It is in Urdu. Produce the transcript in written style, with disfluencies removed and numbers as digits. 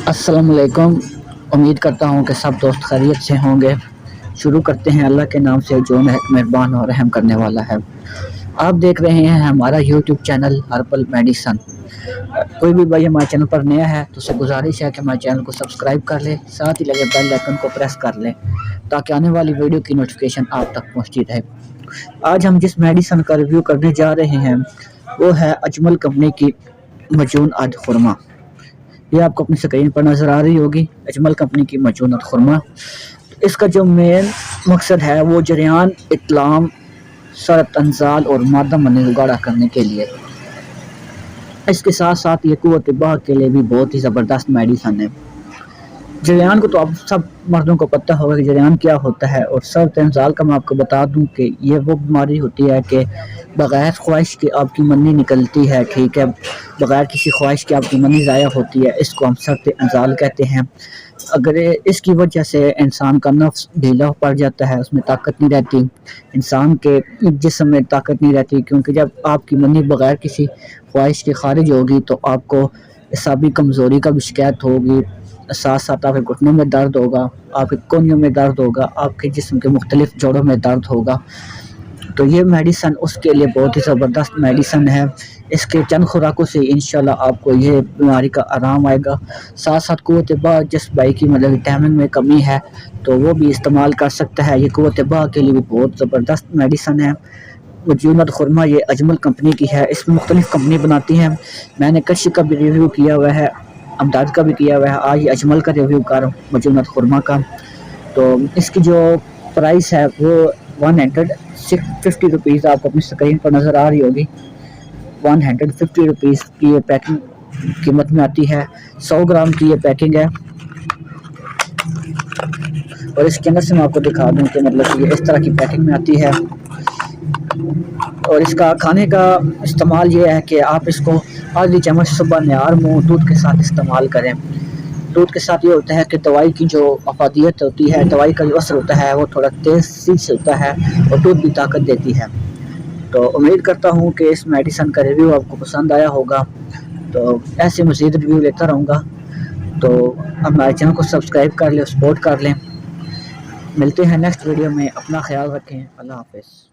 السلام علیکم۔ امید کرتا ہوں کہ سب دوست خیریت سے ہوں گے۔ شروع کرتے ہیں اللہ کے نام سے جو مہربان اور رحم کرنے والا ہے۔ آپ دیکھ رہے ہیں ہمارا یوٹیوب چینل ہربل میڈیسن۔ کوئی بھی بھائی ہمارے چینل پر نیا ہے تو اسے گزارش ہے کہ ہمارے چینل کو سبسکرائب کر لے، ساتھ ہی لگے بیل آئیکن کو پریس کر لیں تاکہ آنے والی ویڈیو کی نوٹیفیکیشن آپ تک پہنچتی رہے۔ آج ہم جس میڈیسن کا ریویو کرنے جا رہے ہیں وہ ہے اجمل کمپنی کی مجون خرما۔ یہ آپ کو اپنی اسکرین پر نظر آ رہی ہوگی، اجمل کمپنی کی مجون خرما۔ اس کا جو مین مقصد ہے وہ جریان، اطلام، سرط انزال اور مادہ منی کو گاڑھا کرنے کے لیے۔ اس کے ساتھ ساتھ یہ قوت بہا کے لیے بھی بہت ہی زبردست میڈیسن ہے۔ جریان کو تو آپ سب مردوں کو پتہ ہوگا کہ جریان کیا ہوتا ہے، اور سرط انزال کا میں آپ کو بتا دوں کہ یہ وہ بیماری ہوتی ہے کہ بغیر خواہش کے آپ کی منی نکلتی ہے، ٹھیک ہے، بغیر کسی خواہش کے آپ کی منی ضائع ہوتی ہے، اس کو ہم سرط انزال کہتے ہیں۔ اگر اس کی وجہ سے انسان کا نفس ڈھیلا پڑ جاتا ہے، اس میں طاقت نہیں رہتی، انسان کے جسم میں طاقت نہیں رہتی، کیونکہ جب آپ کی منی بغیر کسی خواہش کے خارج ہوگی تو آپ کو اعصابی کمزوری کا بھی شکایت ہوگی، ساتھ ساتھ آپ کے گھٹنوں میں درد ہوگا، آپ کے کونیوں میں درد ہوگا، آپ کے جسم کے مختلف جوڑوں میں درد ہوگا۔ تو یہ میڈیسن اس کے لیے بہت ہی زبردست میڈیسن ہے۔ اس کے چند خوراکوں سے انشاءاللہ آپ کو یہ بیماری کا آرام آئے گا۔ ساتھ ساتھ قوت بہا، جس بھائی کی وٹامن میں کمی ہے تو وہ بھی استعمال کر سکتا ہے۔ یہ قوت بہا کے لیے بھی بہت زبردست میڈیسن ہے۔ مجون خرما یہ اجمل کمپنی کی ہے، اس میں مختلف کمپنی بناتی ہیں۔ میں نے کشی کا بھی ریویو کیا ہوا ہے، امداد کا بھی کیا ہوا ہے، آج یہ اجمل کا ریویو کر رہا ہوں مجون خرما کا۔ تو اس کی جو پرائس ہے وہ 150 روپیز آپ کو اپنی اسکرین پر نظر آ رہی ہوگی۔ 150 روپیز کی یہ پیکنگ قیمت میں آتی ہے۔ 100 گرام کی یہ پیکنگ ہے، اور اس کے اندر سے میں آپ کو دکھا دوں کہ مطلب یہ اس طرح کی پیکنگ میں آتی ہے۔ اور اس کا کھانے کا استعمال یہ ہے کہ آپ اس کو آدھی چمچ صبح نہار منہ دودھ کے ساتھ استعمال کریں۔ دودھ کے ساتھ یہ ہوتا ہے کہ دوائی کی جو افادیت ہوتی ہے، دوائی کا جو اثر ہوتا ہے وہ تھوڑا تیزی سے ہوتا ہے، اور دودھ بھی طاقت دیتی ہے۔ تو امید کرتا ہوں کہ اس میڈیسن کا ریویو آپ کو پسند آیا ہوگا، تو ایسے مزید ریویو لیتا رہوں گا۔ تو ہمارے چینل کو سبسکرائب کر لیں، سپورٹ کر لیں۔ ملتے ہیں نیکسٹ ویڈیو میں، اپنا خیال رکھیں، اللہ حافظ۔